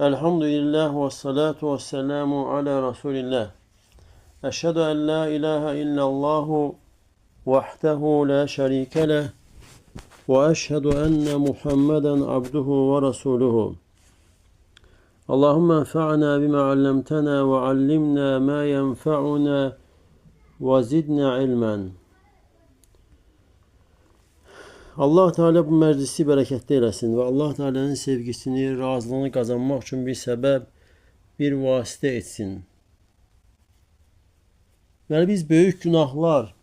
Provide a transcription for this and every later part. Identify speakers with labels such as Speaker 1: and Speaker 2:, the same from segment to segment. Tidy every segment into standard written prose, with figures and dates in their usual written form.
Speaker 1: Elhamdülillah ve salatu ve selamu ala Resulillah. Eşhedü en la ilahe illallahu vahdehu la şerike leh ve eşhedü enne Muhammeden abduhu ve resuluhu. Allahümme enfa'na bima allamtana ve allimna ma yenfa'una ve zidna ilmen. Allah Teala bu məclisi bərəkətli eləsin və Allah Teala'nın sevgisini, razılığını qazanmaq üçün bir səbəb, bir vasitə etsin. Yəni biz böyük günahlar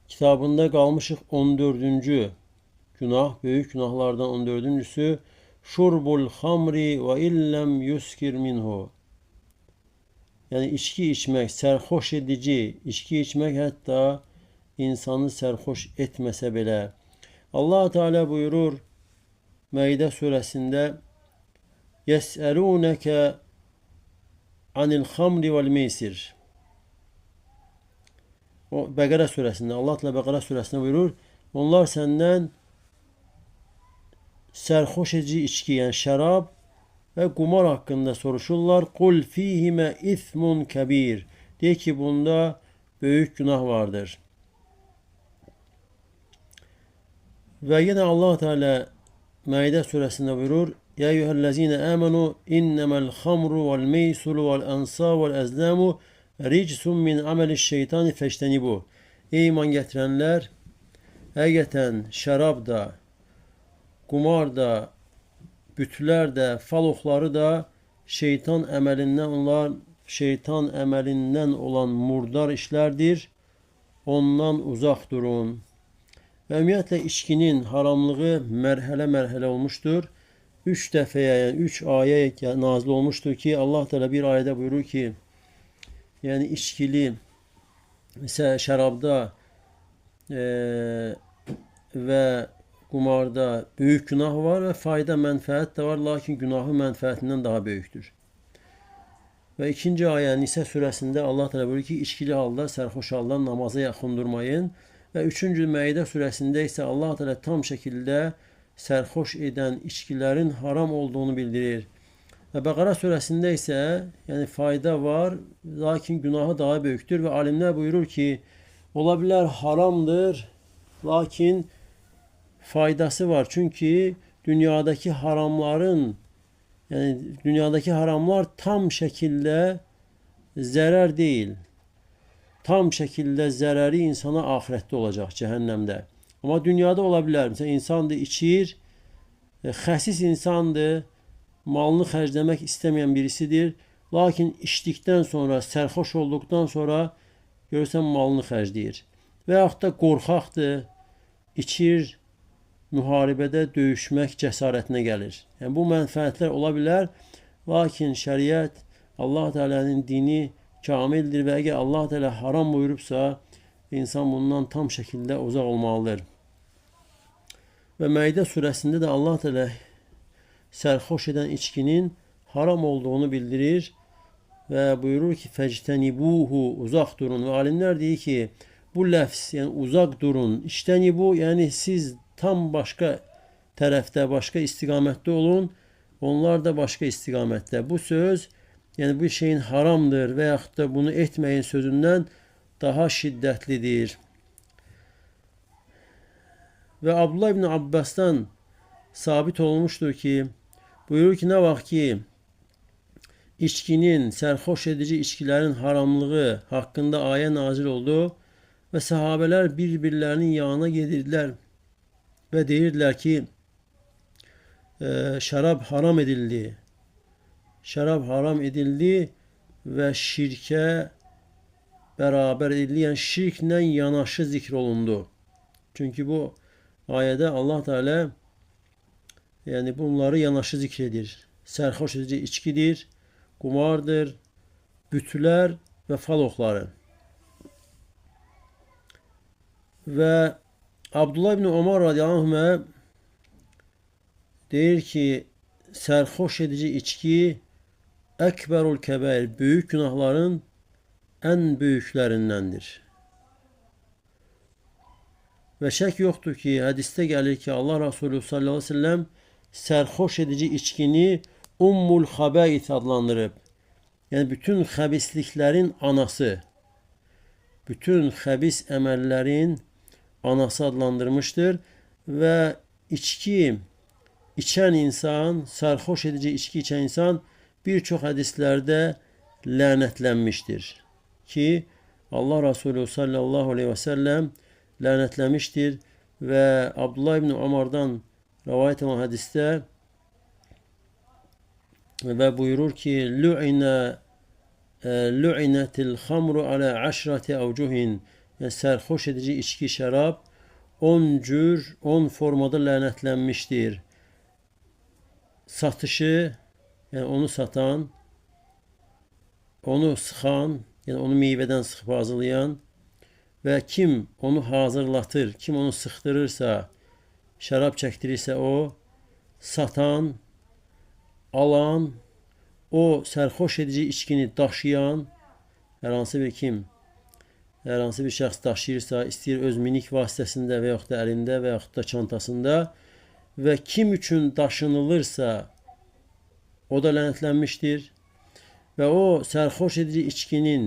Speaker 1: kitabında qalmışıq 14-cü günah, böyük günahlardan 14-cüsü şurbul xamri və illəm yuskir minhu. Yəni içki içmək, sərxoş edici, içki içmək hətta insanı sərxoş etməsə belə. Allah Teala buyurur Maidə surəsində Yəsəlunəkə anil xamri vəl meysir. O Bəqərə surəsində, Allah Teala Bəqərə surəsində buyurur, onlar səndən sərxoş edici içki, yəni şərab və qumar haqqında soruşurlar. Qul fihimə ismun kəbir. Deyir ki, bunda böyük günah vardır. Və yenə Allah Teala Maidə surəsində buyurur: "Ya eyyuhellezine amenu innemel xamru vel meysuru vel ansab vel azlamu ricsun min ameliş-şeytani feştenibu." Ey iman gətirənlər, həqiqətən şərab da, qumar da, bütlər də, fal oxları da şeytan əməlindən olan murdar işlərdir. Ondan uzaq durun. Və ümumiyyətlə içkinin haramlığı mərhələ olmuşdur. 3 dəfəyə, yəni 3 ayə nazil olmuşdur ki, Allah Teala bir ayədə buyurur ki, yəni içkili, mesela şərabda və qumarda böyük günah var və fayda, mənfəət də var, lakin günahı mənfəətindən daha böyükdür. Və ikinci ayə Nisə surəsində Allah Teala buyurur ki, içkili halda, sərxoş halda namaza yaxın durmayın. Və 3-cü Maidə surəsində isə Allah Teala tam şəkildə sərxoş edən içkilərin haram olduğunu bildirir. Və Bəqərə surəsində isə yəni fayda var, lakin günahı daha böyükdür və alimlər buyurur ki, ola bilər haramdır, lakin faydası var. Çünki dünyadakı haramlar tam şəkildə zərər deyil. Tam şəkildə zərəri insana axirətdə olacaq, cəhənnəmdə. Amma dünyada ola bilər. Məsələn, insandır, içir, xəsis insandır, malını xərcləmək istəməyən birisidir. Lakin içdikdən sonra, sərxoş olduqdan sonra görürsən malını xərcləyir. Və yaxud da qorxaqdır, içir, müharibədə döyüşmək cəsarətinə gəlir. Yəni, bu mənfəətlər ola bilər, lakin şəriət, Allah Teala'nın dini kamildir və əgər Allah Teala haram buyurubsa, insan bundan tam şəkildə uzaq olmalıdır. Və Maidə surəsində də Allah Teala sərxoş edən içkinin haram olduğunu bildirir və buyurur ki, fəctənibuhu, uzaq durun. Və alimlər deyir ki, bu ləfs, yəni uzaq durun, iştənibu, yəni siz tam başqa tərəfdə, başqa istiqamətdə olun, onlar da başqa istiqamətdə. Bu söz, yəni bu şeyin haramdır və yaxud da bunu etməyin sözündən daha şiddətlidir. Və Abdullah ibn Abbasdan sabit olmuşdur ki, buyurur ki, nə vaxt ki, içkinin, sərxoş edici içkilərin haramlığı haqqında ayə nazil oldu və səhabələr bir-birlərinin yanına gedirdilər və deyirdilər ki, şərab haram edildi. Şərab haram edildi və şirkə bərabər edildi, yəni şirklə yanaşı zikr olundu. Çünki bu ayədə Allah Teala yəni bunları yanaşı zikr edir. Sərxoş edici içkidir, qumardır, bütlər və fal oxları. Və Abdullah ibn Ömər radiyallahu anh deyir ki, sərxoş edici içki Əkbərul kəbəir, böyük günahların ən böyüklərindəndir. Və şək yoxdur ki, hədisdə gəlir ki, Allah Resulü sallallahu aleyhi ve sellem sərxoş edici içkini Ummul Habais adlandırıb. Yəni bütün xəbisliklərin anası, bütün xəbis əməllərin anası adlandırmışdır və içki içən insan, sərxoş edici içki içən insan bir çox hədislərdə lənətlənmişdir ki, Allah Resulü sallallahu aleyhi və səlləm lənətləmişdir və Abdullah ibn Ömərdən rivayet olan hədisdə və buyurur ki, Lu'inetil xamru ala aşrati avcuhin, yəni sərxoş edici içki, şərab 10 cür, 10 formada lənətlənmişdir. Satışı, yəni onu satan, onu sıxan, yəni onu meyvədən sıxıb hazırlayan və kim onu hazırlatır, kim onu sıxdırırsa, şərab çəkdirirsə o, satan, alan, o sərxoş edici içkini daşıyan, hər hansı bir kim, hər hansı bir şəxs daşıyırsa, istəyir öz minik vasitəsində və yaxud da əlində və yaxud da çantasında və kim üçün daşınılırsa, o da lənətlənmişdir və o sərxoş edici içkinin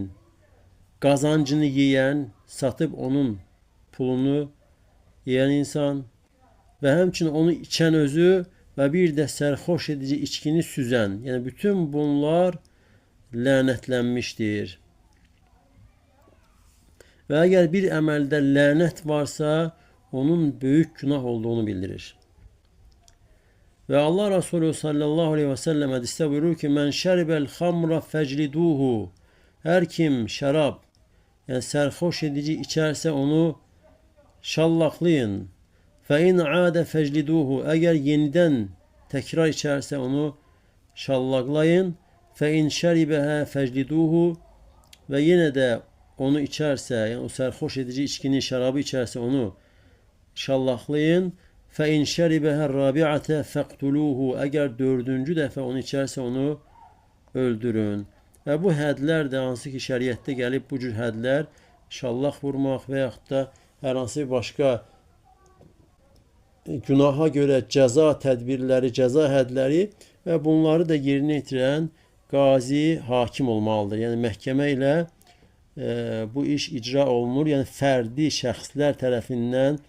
Speaker 1: qazancını yeyən, satıb onun pulunu yeyən insan və həmçinin onu içən özü və bir də sərxoş edici içkini süzən, yəni bütün bunlar lənətlənmişdir. Və əgər bir əməldə lənət varsa, onun böyük günah olduğunu bildirir. Və Allah Resulü sallallahu aleyhi və səlləm hədisdə buyurur ki, mən şəribəl xamra fəcliduhu, hər kim şərab, yəni sərxoş edici içərsə onu şallaqlayın. فَاِنْ عَادَ فَجْلِدُوهُ, əgər yenidən təkrar içərsə onu şallaqlayın. فَاِنْ شَرِبَهَا فَجْلِدُوهُ, və yenə də onu içərsə, yəni o sərxoş edici içkini, şərabı içərsə onu şallaqlayın. فَاِنْ شَرِبَهَا الرَّابِعَةَ فَقْتُلُوهُ, əgər 4-cü dəfə onu içərsə onu öldürün. Və bu hədlər də hansı ki şəriətdə gəlib, bu cür hədlər şallaq vurmaq və yaxud da hər hansı bir başqa günaha görə cəza tədbirləri, cəza hədləri və bunları da yerinə yetirən qazi, hakim olmalıdır. Yəni məhkəmə ilə bu iş icra olunur. Yəni fərdi şəxslər tərəfindən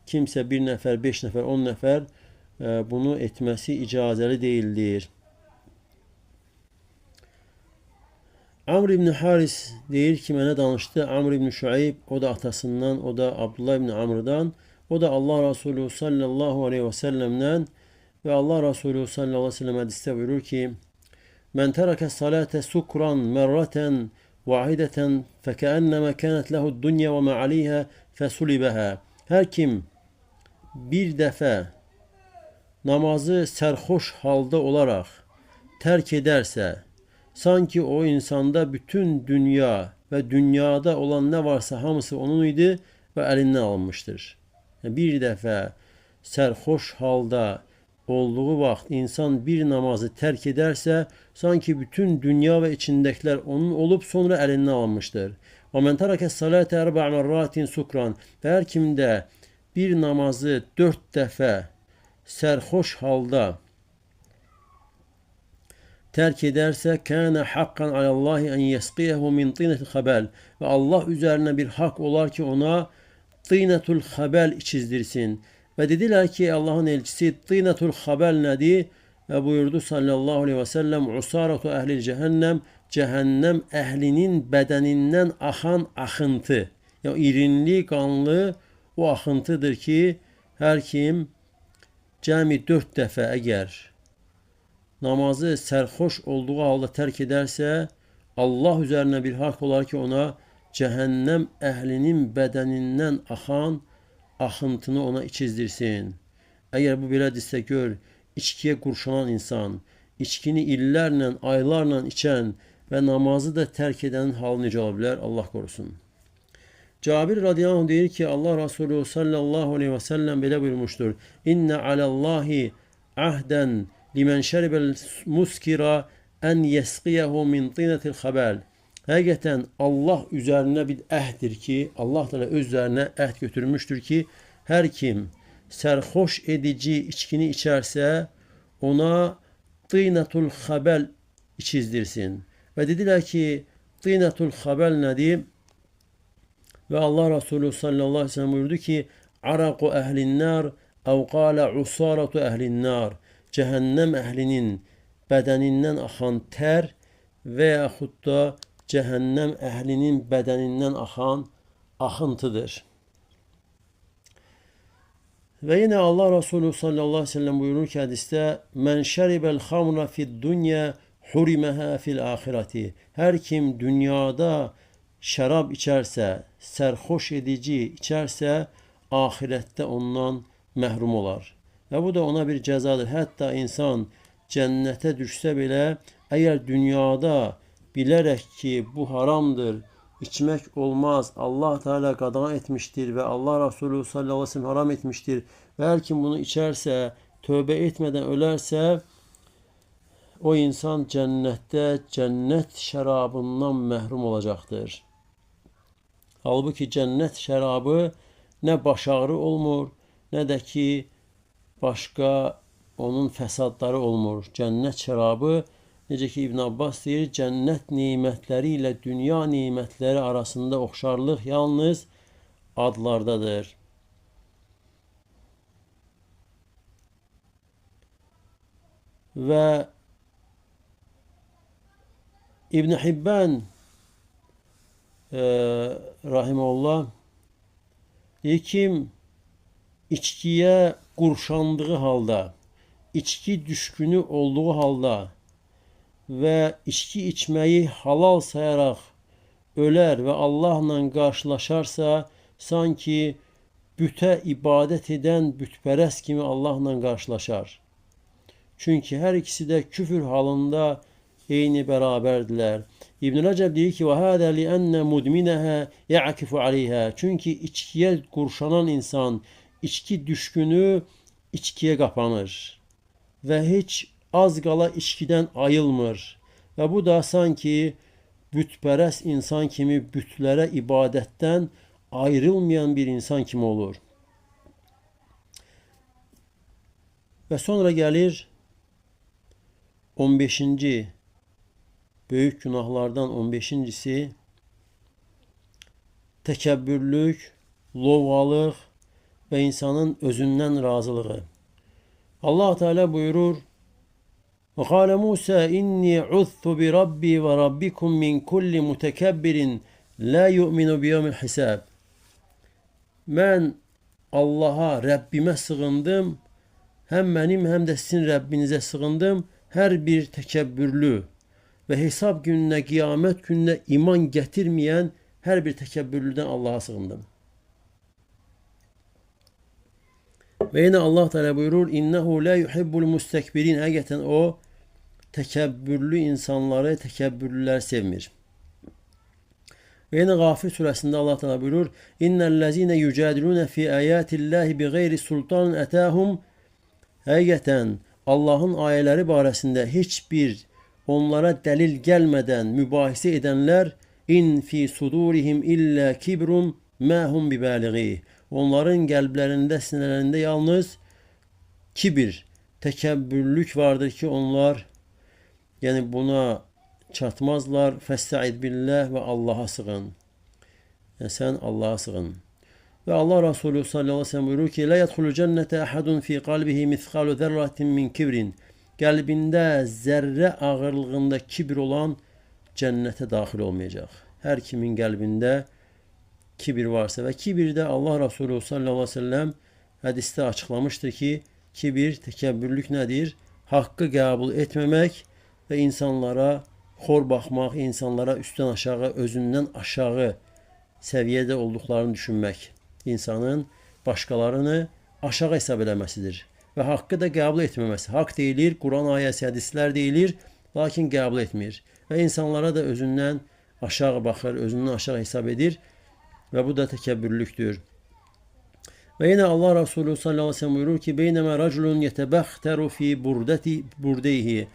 Speaker 1: kimsə 1 nəfər, 5 nəfər, 10 nəfər bunu etməsi icazəli deyildir. Amr ibn Haris deyir ki, mənə danışdı. Amr ibn Şuayb, o da atasından, o da Abdullah ibn Amr'dan, o da Allah Resulü sallallahu aleyhi və səlləmdən və Allah Resulü sallallahu aleyhi və səlləm hədisdə buyurur ki, mən tərəkə salətə sukran mərrətən vahidətən fəkəənnəmə kənət ləhud dünya və mə aleyhə fəsulibəhə. Hər kim bir dəfə namazı sərxoş halda olaraq tərk edərsə, sanki o insanda bütün dünya və dünyada olan nə varsa hamısı onun idi və əlindən alınmışdır. Bir dəfə sərxoş halda olduğu vaxt insan bir namazı tərk edərsə, sanki bütün dünya və içindəkilər onun olub sonra əlindən alınmışdır. Və mən tərəkə salətə ərbə'a mərratin sukran, və hər kimdə bir namazı 4 dəfə sərxoş halda tərk edərsə, kənə haqqan aləllahi ən yəsqiyəhu min tinətil xəbəl, və Allah üzərinə bir haqq olar ki, ona Tînetul xəbəl içizdirsin. Və dedilər ki, Allahın elçisi Tînetul xəbəl nədir? Və buyurdu sallallahu aleyhi və səlləm, usaratu əhlil cəhənnəm, cəhənnəm əhlinin bədənindən axan axıntı. Yəni irinli, qanlı o axıntıdır ki, hər kim cəmi 4 dəfə əgər namazı sərxoş olduğu halda tərk edərsə, Allah üzərinə bir haqq olar ki, ona cəhənnəm əhlinin bədənindən axan axıntını ona içizdirsin. Əgər bu belədirsə gör, içkiyə qurşanan insan, içkini illərlə, aylarla içən və namazı da tərk edənin halı necə ola bilər? Allah qorusun. Cabir radiyallahu anh deyir ki, Allah Resulü sallallahu aleyhi və səlləm belə buyurmuşdur. İnnə aləllahi ahdən limən şəribəl muskira ən yəsqiyəhu min tinətil xəbəl. Həqiqətən Allah üzərinə bir əhdir ki, Allah da öz üzərinə əhd götürmüşdür ki, hər kim sərxoş edici içkini içərsə, ona tînetul habel içizdirsin. Ve dediler ki tînetul habel nedir? Ve Allah Resulü sallallahu aleyhi ve sellem buyurdu ki araku ehlin nar ev kâle usaratu ehlin nar. Cehennem ehlinin bedeninden akan ter veyahut da cehennem ehlinin bedeninden akan akıntıdır. Ve yine Allah Resulü sallallahu aleyhi ve sellem buyurur ki hadiste men şeribel hamra fid dunya hurimeha fil ahireti. Her kim dünyada şarap içerse, serhoş edici içerse ahirette ondan məhrum olar. Ve bu da ona bir cezadır. Hatta insan cennete düşse bile eğer dünyada bilerek ki bu haramdır, içmek olmaz, Allah Teala qadağan etmiştir ve Allah Resulü sallallahu aleyhi ve sellem haram etmiştir ve her kim bunu içerse, tövbe etmeden ölerse o insan cennette cennet şarabından məhrum olacaktır. Halbuki cennet şərabı nə baş ağrı olmur, nə də ki başqa onun fəsadları olmur. Cennet şərabı, necə ki İbn Abbas deyir, cennet nimətləri ilə dünya nimətləri arasında oxşarlıq yalnız adlardadır. Və İbn Hibban rahimehullah kim içkiye qurşandığı halda, içki düşkünü olduğu halda ve içki içmeyi halal sayarak öler ve Allah'la karşılaşarsa sanki büte ibadet eden bütperest kimi Allah'la karşılaşar. Çünkü her ikisi de küfür halında eyni beraberdiler. İbn Recep diyor ki وَهَذَا لِأَنَّ مُدْمِنَهَا يَعْكِفُ عَلَيْهَا. Çünkü içkiye kurşanan insan, içki düşkünü içkiye kapanır ve hiç az qala içkiden ayılmır. Ve bu da sanki bütperest insan kimi bütlere ibadetten ayrılmayan bir insan kimi olur. Ve sonra gelir 15. büyük günahlardan 15.si tekebbürlük, lovğalıq ve insanın özünden razılığı. Allah Teala buyurur: وَقَالَ مُوسَى إِنِّي عُذْتُ بِرَبِّي وَرَبِّكُمْ مِنْ كُلِّ مُتَكَبِّرٍ لَا يُؤْمِنُ بِيَوْمِ الْحِسَابِ. Ben Allah'a, Rabbime sığındım. Hem benim hem de sizin Rabbinize sığındım. Her bir tekebbürlü ve hesap gününe, kıyamet gününe iman getirmeyen her bir tekebbürlüden Allah'a sığındım. Ve yine Allah Teala buyurur: İnnehu la yuhibbul mustekbirin. Hakikaten o tekebbürlü insanları, tekebbürlüler sevmir. Ve yine Gafir suresinde Allah Teala buyurur: İnnellezine yücadilune fi ayatillahi bi gayri sultan etahum. Hakikaten Allah'ın ayetleri barəsində hiçbir onlara delil gelmeden mübahise edenler in fi sudurihim illa kibrun ma hum bibalighi. Onların kalplerinde, sinirlerinde yalnız kibir, tekebbürlük vardır ki onlar yani buna çatmazlar. Festa'id billah ve Allah'a sığın. Yani sen Allah'a sığın. Ve Allah Resulü sallallahu aleyhi ve sellem buyurur ki la yedhulu cennete ahadun fi kalbihi mithqalu zerratin min kibrin. Kalbinde zerre ağırlığında kibir olan cennete dahil olmayacak. Her kimin kalbinde kibir varsa ve kibirde Allah Resulü sallallahu aleyhi ve sellem hadiste açıklamıştır ki kibir, tekebbürlük nedir? Hakkı kabul etmemek ve insanlara hor bakmak, insanlara üstten aşağı, özünden aşağı seviyede olduklarını düşünmek. İnsanın başkalarını aşağı hesap eləməsidir. Ve hakkı da kabul etmemesi. Hak deyilir, Kur'an ayəsi, hadisler deyilir, lakin kabul etmir. Ve insanlara da özünden aşağı bakır, özünden aşağı hesap edir. Ve bu da tekebbürlüktür. Ve yine Allah Resulü sallallahu aleyhi ve sellem buyurur ki beyneme raculun yetebehteru fi burdeyhi.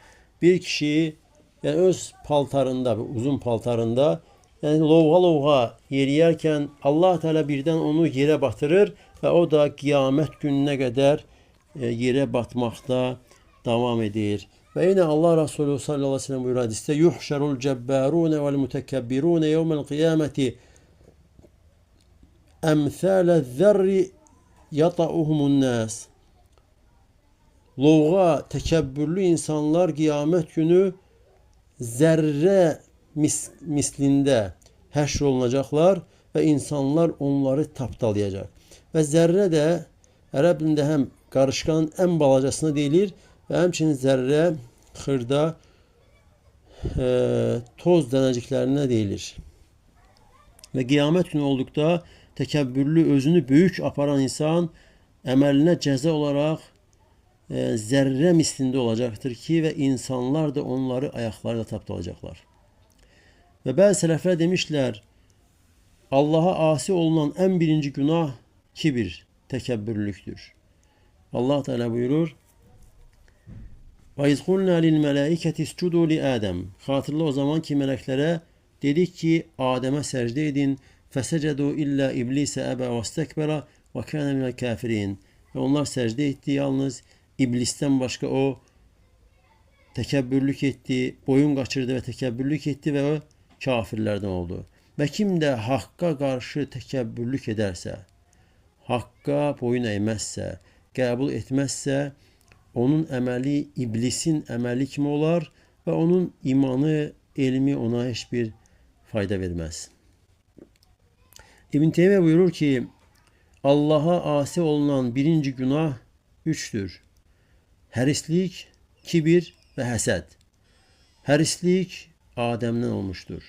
Speaker 1: Bir kişi yani öz paltarında, uzun paltarında yani lovğa yeriyerken Allah Teala birden onu yere batırır ve o da kıyamet gününe kadar yere batmakta devam edir. Ve yine Allah Resulü sallallahu aleyhi ve sellem buyuruyor hadiste yuhşerul cebbarune vel mutekebbirune yevmel kıyameti emthâle zerri yata'uhumun nas. Lovğa, tekebbürlü insanlar kıyamet günü zerre mislinde həşr olunacaqlar və insanlar onları tapdalayacaq. Və zərrə də ərəb dilində həm qarışqanın ən balacasına deyilir və həmçinin zərrə xırda toz dənəciklərinə deyilir. Və qiyamət günü olduqda təkəbbürlü, özünü böyük aparan insan əməlinə cəza olaraq zərrə mislində olacaqdır ki və insanlar da onları ayaqlarıyla tapdalayacaqlar. Və bəzi sələflər demişlər, Allaha asi olunan ən birinci günah kibir, təkəbbürlükdür. Allah Teala buyurur, وَاِذْ قُلْنَا لِلْمَلَائِكَةِ اسْجُدُوا لِآدَمَ. Xatırla o zaman ki mələklərə dedik ki Adəmə səcdə edin. فَسَجَدُوا إِلَّا إِبْلِيسَ أَبَى وَاسْتَكْبَرَ وَكَانَ مِنَ الْكَافِرِينَ. Və onlar səcdə etdi, yalnız İblisdən başqa o təkəbbürlük etdi, boyun qaçırdı və təkəbbürlük etdi və o kafirlərdən oldu. Və kim də haqqa qarşı təkəbbürlük edərsə, haqqa boyun əyməzsə, qəbul etməzsə, onun əməli iblisin əməli kimi olar və onun imanı, elmi ona heç bir fayda verməz. İbn Teymiyyə buyurur ki, Allaha asi olunan birinci günah üçdür. Hərislik, kibir və həsəd. Hərislik Adəmdən olmuşdur.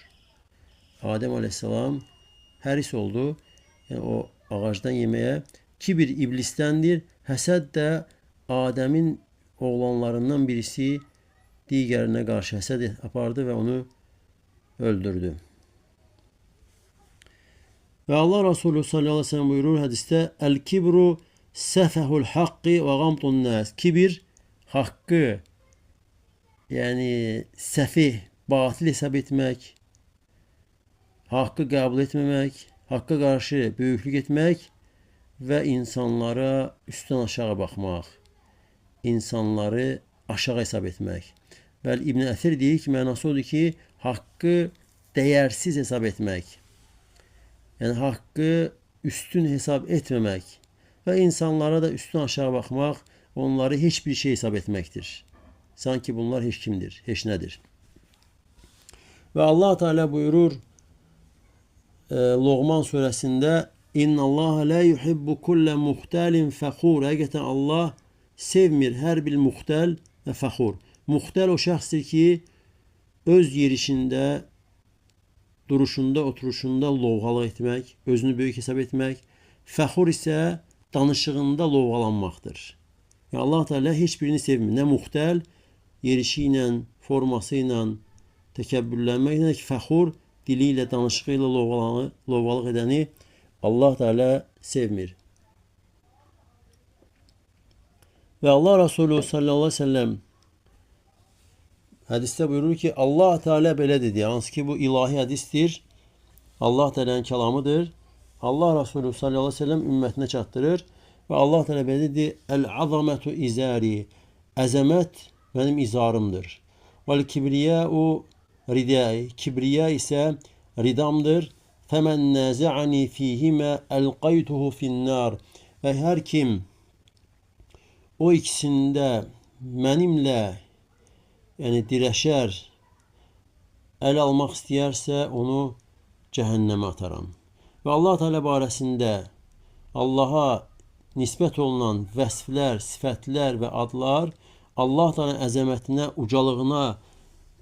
Speaker 1: Adəm aleyhisselam həris oldu. Yəni o ağacdan yeməyə. Kibir iblisdəndir. Həsəd də Adəmin oğlanlarından birisi digərinə qarşı həsəd apardı və onu öldürdü. Və Allah Resulü sallallahu aleyhi ve sellem buyurur hədisdə El-kibru səfəhul haqqi və gamtun nas. Kibir haqqı, yəni səfih, batil hesab etmək, haqqı qəbul etməmək, haqqa qarşı böyüklük etmək və insanlara üstdən aşağı baxmaq, insanları aşağı hesab etmək. Bəli, İbn Əsir deyir ki, mənası odur ki, haqqı dəyərsiz hesab etmək, yəni haqqı üstün hesab etməmək və insanlara da üstün aşağı baxmaq, onları heç bir şey hesab etməkdir. Sanki bunlar heç kimdir, heç nədir. Və Allah Teala buyurur Loğman surəsində İnna Allah la yuhibbu kulle muhtalin fəxur. Həqiqətən Allah sevmir hər bir muhtal və fəxur. Muhtal o şəxsdir ki, öz yerişində, duruşunda, oturuşunda lovğalıq etmək, özünü böyük hesab etmək. Fəxur isə danışığında lovğalanmaqdır. Yəni Allah Teala heç birini sevmir. Nə muhtal, yerişi ilə, forması ilə, təkəbbürlənməklə ki, fəxur, dili ilə, danışığı ilə lovğalıq edəni Allah Teala sevmir. Və Allah Resulü sallallahu aleyhi ve sellem hədisdə buyurur ki, Allah Teala belə dedi. Hansı ki bu ilahi hədisdir. Allah Teala'nın kəlamıdır. Allah Resulü sallallahu aleyhi ve sellem ümmətinə çatdırır. Və Allah Teala belə dedi, Əl-azamətu izari. Əzəmət mənim izarımdır. Vəl-kibriyəu ridai. Kibriya isə ridamdır. Fəmən nəzə'ani fihimə əlqaytuhu finnər. Və hər kim o ikisində mənimlə yəni dirəşər, əl almaq istəyərsə onu cəhənnəmə ataram. Və Allah Teala barəsində Allaha nisbət olunan vəsflər, sifətlər və adlar Allah Teala'nın əzəmətinə, ucalığına,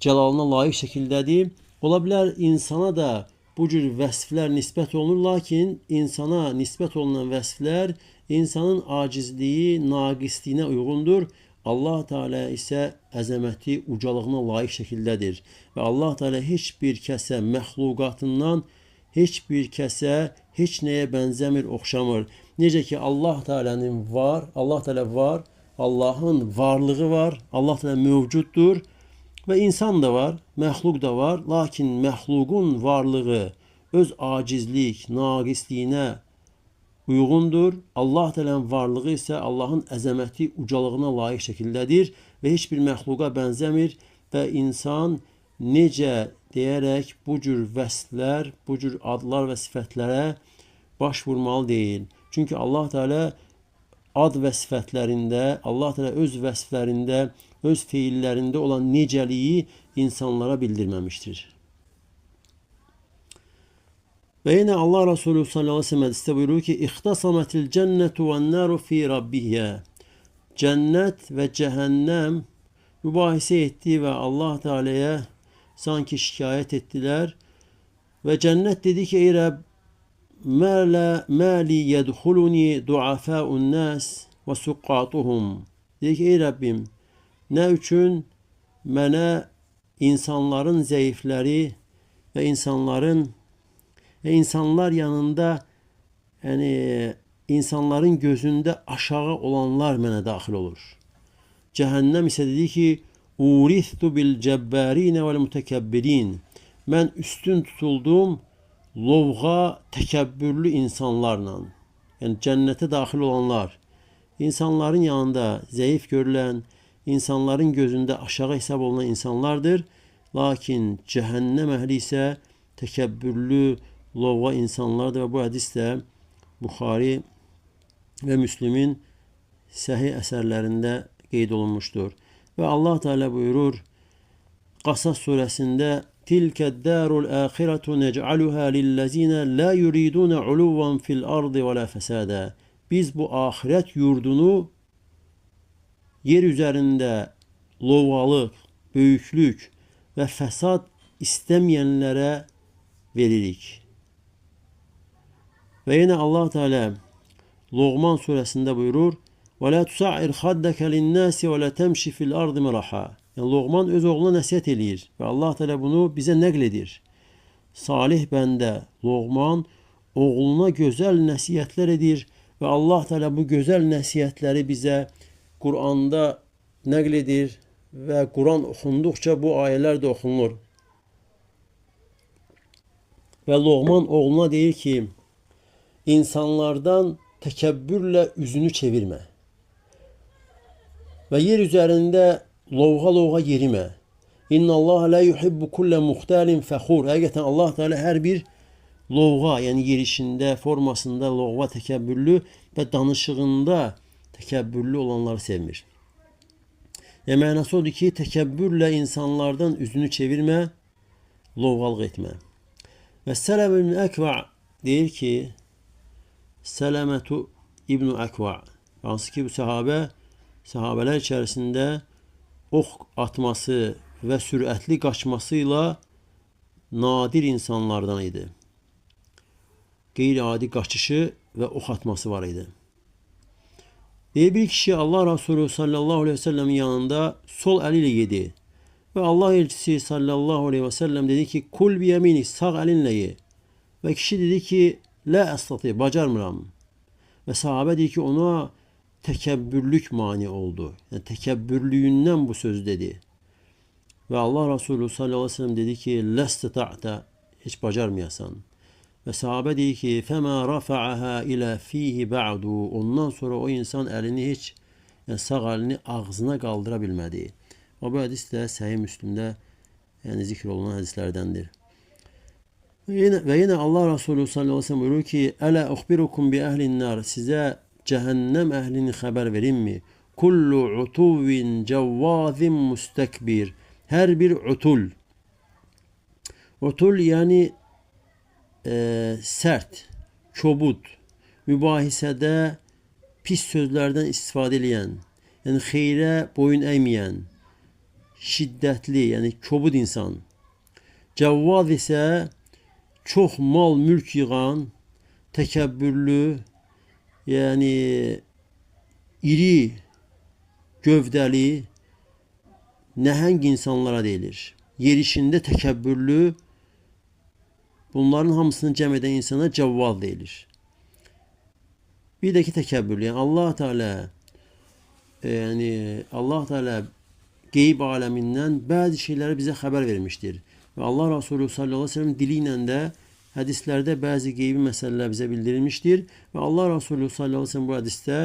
Speaker 1: cəlalına layiq şəkildədir. Ola bilər insana da bu cür vəsflər nisbət olunur, lakin insana nisbət olunan vəsflər insanın acizliyi, naqisliyinə uyğundur. Allah Teala isə əzəməti, ucalığına layiq şəkildədir. Və Allah Teala heç bir kəsə məxluqatından heç bir kəsə heç nəyə bənzəmir, oxşamır. Necə ki Allah Teala'nın var, Allah Teala var, Allahın varlığı var, Allah Teala mövcuddur və insan da var, məxluq da var. Lakin məxluqun varlığı öz acizlik, naqisliyinə uyğundur. Allah Teala'nın varlığı isə Allahın əzəməti, ucalığına layiq şəkildədir və heç bir məxluqa bənzəmir və insan necə deyərək bu cür vəsflər, bu cür adlar və sifətlərə baş vurmalı deyil. Çünki Allah Teala ad və sifətlərində, Allah Teala öz vəsflərində, öz feillərində olan necəliyi insanlara bildirməmişdir. Və yenə Allah Resulü sallallahu aleyhi ve sellem hədisdə buyurur ki, İxtasamətil cənnətu və nəru fi rabbihə. Cənnət və cəhənnəm mübahisə etdi və Allah Teala'ya sanki şikayət etdilər. Və cənnət dedi ki, ey Rəbb, məli yədxuluni duafəun nəs və suqqatuhum. Dedi ki, ey Rəbbim, nə üçün mənə insanların zəifləri və insanlar yanında, yəni insanların gözündə aşağı olanlar mənə daxil olur. Cəhənnəm isə dedi ki, Urithtu bil cəbbərinə vəl mütəkəbbirin. Mən üstün tutuldum lovğa, təkəbbürlü insanlarla. Yəni cənnətə daxil olanlar, insanların yanında zəif görülən, insanların gözündə aşağı hesab olunan insanlardır. Lakin cəhənnəm əhli isə təkəbbürlü, lovğa insanlardır və bu hədis də Buxari və Müslimin səhih əsərlərində qeyd olunmuşdur. Və Allah Teala buyurur Qasas surəsində Tilkəd-dārul āxiratu nec'aluhā lillezîne lā yuridûne uluvvan fil ardı və lā fesādā. Biz bu axirət yurdunu yer üzərində lovğalıq, böyüklük və fəsad istəməyənlərə veririk. Və yenə Allah Teala Loğman surəsində buyurur وَلَا تُسَعِّرْ خَدَّكَ لِلنَّاسِ وَلَا تَمْشِ فِي الْأَرْضِ مَرَحًا. Yəni Loğman öz oğluna nəsihət eləyir və Allah Teala bunu bizə nəql edir. Salih bəndə Loğman oğluna gözəl nəsihətlər edir və Allah Teala bu gözəl nəsihətləri bizə Quranda nəql edir və Quran oxunduqca bu ayələr də oxunur. Və Loğman oğluna deyir ki, insanlardan təkəbbürlə üzünü çevirmə. Və yer üzərində lovğa yerimə. İnna Allah la yuhibbu kulle muhtalin fəxur. Həqiqətən Allah Teala hər bir lovğa, yəni yerişində, formasında lovğa, təkəbbürlü və danışığında təkəbbürlü olanları sevmir. Yəni mənası odur ki, təkəbbürlə insanlardan üzünü çevirmə, lovğalıq etmə. Və Sələmə ibn Əkva deyir ki, Sələmətu ibn Əkva, hansı ki bu sahabələr içərisində ox atması və sürətli qaçmasıyla nadir insanlardan idi. Qeyri-adi qaçışı və ox atması var idi. Deyir, bir kişi Allah Resulü sallallahu aleyhi ve sellemin yanında sol əli ilə yedi. Və Allah elçisi sallallahu aleyhi ve sellem dedi ki, kul bi yeminik, sağ əlinlə ye. Və kişi dedi ki, lə əstati, bacarmıram. Və sahabə deyir ki, ona təkəbbürlük mani oldu. Yəni təkəbbürlüyündən bu söz dedi. Və Allah Resulü sallallahu aleyhi ve sellem dedi ki, ləstəta'ta, heç bacarmayasan. Və sahabə deyir ki, fəmə rafa'aha ilə fihi ba'du. Ondan sonra o insan əlini heç, yəni sağ əlini ağzına qaldıra bilmədi. Və bu hədis də Səhih Müslimdə zikr olunan hədislərdəndir. Və yenə Allah Resulü sallallahu aleyhi ve sellem buyurur ki, ələ uxbirukum bi əhlin nar. Sizə cəhənnəm əhlini xəbər verimmi? Kullu utuvin cəvvazin müstəkbir. Hər bir utul. Utul yəni sərt, kobud, mübahisədə pis sözlərdən istifadə edən, yəni xeyrə boyun əyməyən, şiddətli, yəni kobud insan. Cəvvaz isə çox mal, mülk yığan, təkəbbürlü, yəni iri, gövdəli, nəhəng insanlara deyilir. Yerişində təkəbbürlü, bunların hamısını cəm edən insana cəvval deyilir. Bir də ki təkəbbürlü, yəni Allah Teala qeyb aləmindən bəzi şeyləri bizə xəbər vermişdir. Və Allah Resulü sallallahu aleyhi ve sellem dili ilə də hədislərdə bəzi qeybi məsələlər bizə bildirilmişdir. Və Allah Resulü sallallahu aleyhi ve sellem bu hədisdə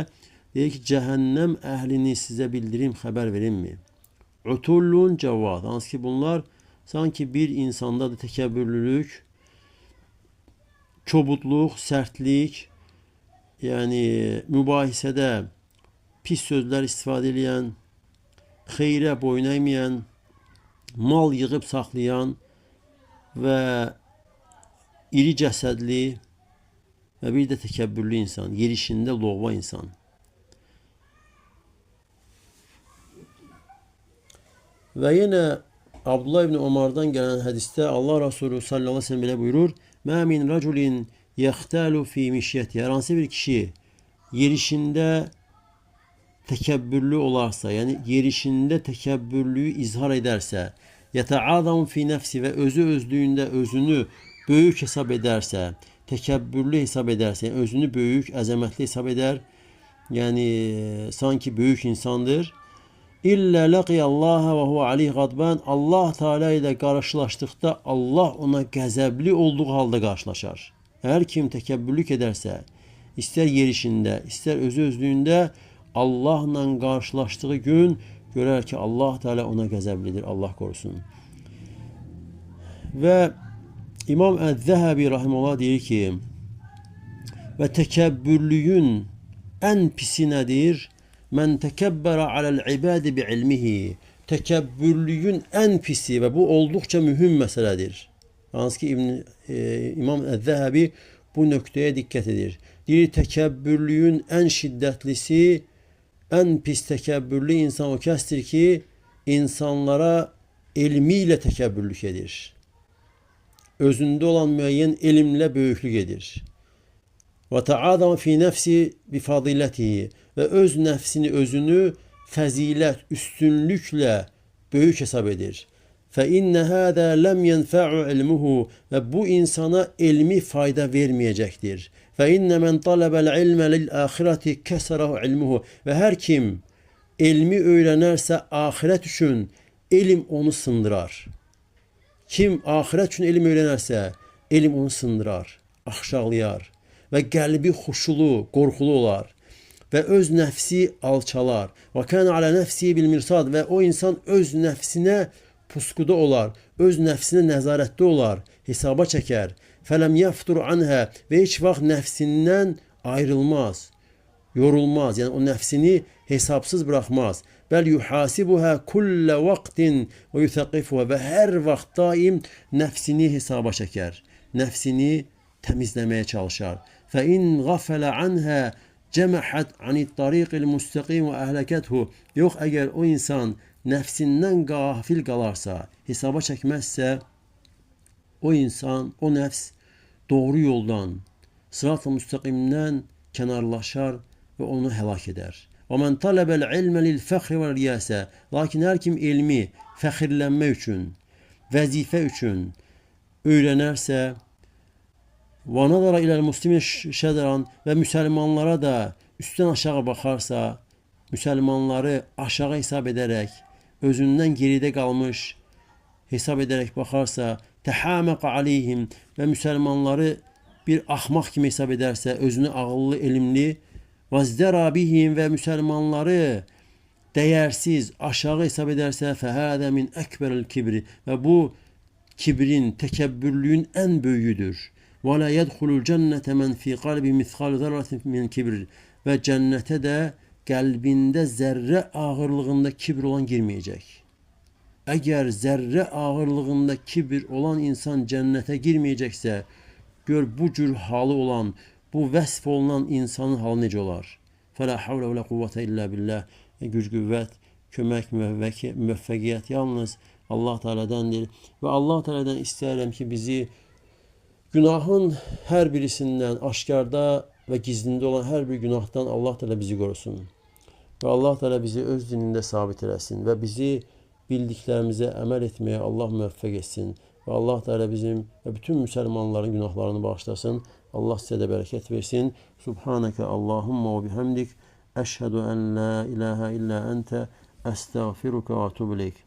Speaker 1: deyir ki, cəhənnəm əhlini sizə bildirim, xəbər verimmi? utullun cevad. Hansı ki bunlar sanki bir insandadır təkəbbürlülük, kobudluq, sərtlik, yəni mübahisədə pis sözlər istifadə edən, xeyrə boyun əyməyən, mal yığıb saxlayan və iri cəsədli və bir də təkəbbürlü insan, yerişində loğva insan. Və yenə Abdullah ibn Ömərdən gələn hədisdə Allah Resulü sallallahu aleyhi ve sellem belə buyurur: "Mə min raculin yaxtalu fi mişyəti." Hər hansı bir kişi yerişində təkəbbürlü olarsa, yəni yerişində təkəbbürlüyü izhar edərsə, yətəadamu fi nəfsi və özü özlüyündə özünü böyük hesab edərsə, təkəbbürlü hesab edərsə, yəni özünü böyük, əzəmətli hesab edər, yəni sanki böyük insandır. İllə laqiyallaha və huve aleyh qadban. Allah Teala ilə qarşılaşdıqda Allah ona qəzəbli olduğu halda qarşılaşar. Hər kim təkəbbürlük edərsə, istər yerişində, istər özlüyündə Allahla qarşılaşdığı gün görər ki, Allah Teala ona qəzəblidir. Allah korusun. Və İmam Əz-Zəhəbi rahimehullah deyir ki, və təkəbbürlüyün ən pisi nədir? Mən təkəbbərə aləl ibadi bi ilmihi. Təkəbbürlüyün ən pisi və bu olduqca mühüm məsələdir. Hansı ki İmam Əz-Zəhəbi bu nöqtəyə diqqət edir. Deyir, təkəbbürlüyün ən şiddətlisi, ən pis təkəbbürlü insan o kəsdir ki, insanlara elmi ilə təkəbbürlük edir. Özündə olan müəyyən elmlə böyüklük edir. Və ta'adama fi nəfsi bi fadilətihi. Və öz nəfsini, özünü fəzilət, üstünlüklə böyük hesab edir. Fə innə hədə ləm yənfə'u ilmuhu. Və bu insana elmi fayda verməyəcəkdir. Fə innə mən tələbəl ilmə lil-əxirəti kəsərəhu ilmuhu. Və hər kim elmi öyrənərsə axirət üçün elm onu sındırar. Kim axirət üçün elm öyrənərsə, elm onu sındırar, axşaqlayar və qəlbi xuşulu, qorxulu olar. Və öz nəfsi alçalar. Və kən alə nəfsi bil mirsad. Və o insan öz nəfsinə pusquda olar. Öz nəfsinə nəzarətdə olar. Hesaba çəkər. Fələm yəftur anhə. Və heç vaxt nəfsindən ayrılmaz. Yorulmaz. Yəni o nəfsini hesabsız buraxmaz. Bəl yuhasibuhə kullə vaqtin və yuthəqifuhə. Və hər vaxt daim nəfsini hesaba çəkər. Nəfsini təmizləməyə çalışar. Fə in qafələ anhə cəməhət anit tariqil müstəqim və əhləkəthu. Yox, əgər o insan nəfsindən qafil qalarsa, hesaba çəkməzsə, o insan, o nəfs doğru yoldan, sırat-ı müstəqimdən kənarlaşar və onu həlak edər. Və mən tələbəl ilmə lil fəxri və riyasə. Lakin hər kim elmi fəxirlənmə üçün, vəzifə üçün öyrənərsə, və nazara iləl muslimin şədran və müsəlmanlara da üstdən aşağı baxarsa, müsəlmanları aşağı hesab edərək, özündən geridə qalmış hesab edərək baxarsa, təhəməq aleyhim və müsəlmanları bir axmaq kimi hesab edərsə, özünü ağıllı, elmli, vəzdəra bihim və müsəlmanları dəyərsiz, aşağı hesab edərsə, fəhədə min əkbəril kibri. Və bu kibrin, təkəbbürlüyün ən böyüyüdür. Və la yədxulul cənnətə mən fi qalbi mithqal zərratin min kibr. Və cənnətə də qəlbində zərrə ağırlığında kibr olan girməyəcək. Əgər zərrə ağırlığında kibr olan insan cənnətə girməyəcəksə, gör bu cür halı olan, bu vəsf olunan insanın halı necə olar? Fələ havlə və lə quvvətə illə billah. Güc qüvvət, kömək, müvəffəqiyyət yalnız Allah Teala'dandır. Və Allah Teala'dan istəyirəm ki, bizi günahın hər birisindən, aşkarda və gizlində olan hər bir günahdan Allah Teala bizi qorusun. Və Allah Teala bizi öz dinində sabit eləsin və bizi bildiklərimizə əməl etməyə Allah müvəffəq etsin. Və Allah Teala bizim və bütün müsəlmanların günahlarını bağışlasın. Allah sizə də bərəkət versin. Subhanəkə Allahumma və bihamdik. Əşhədu ən la ilahə illə əntə əstəğfiruka və atubu ileyk.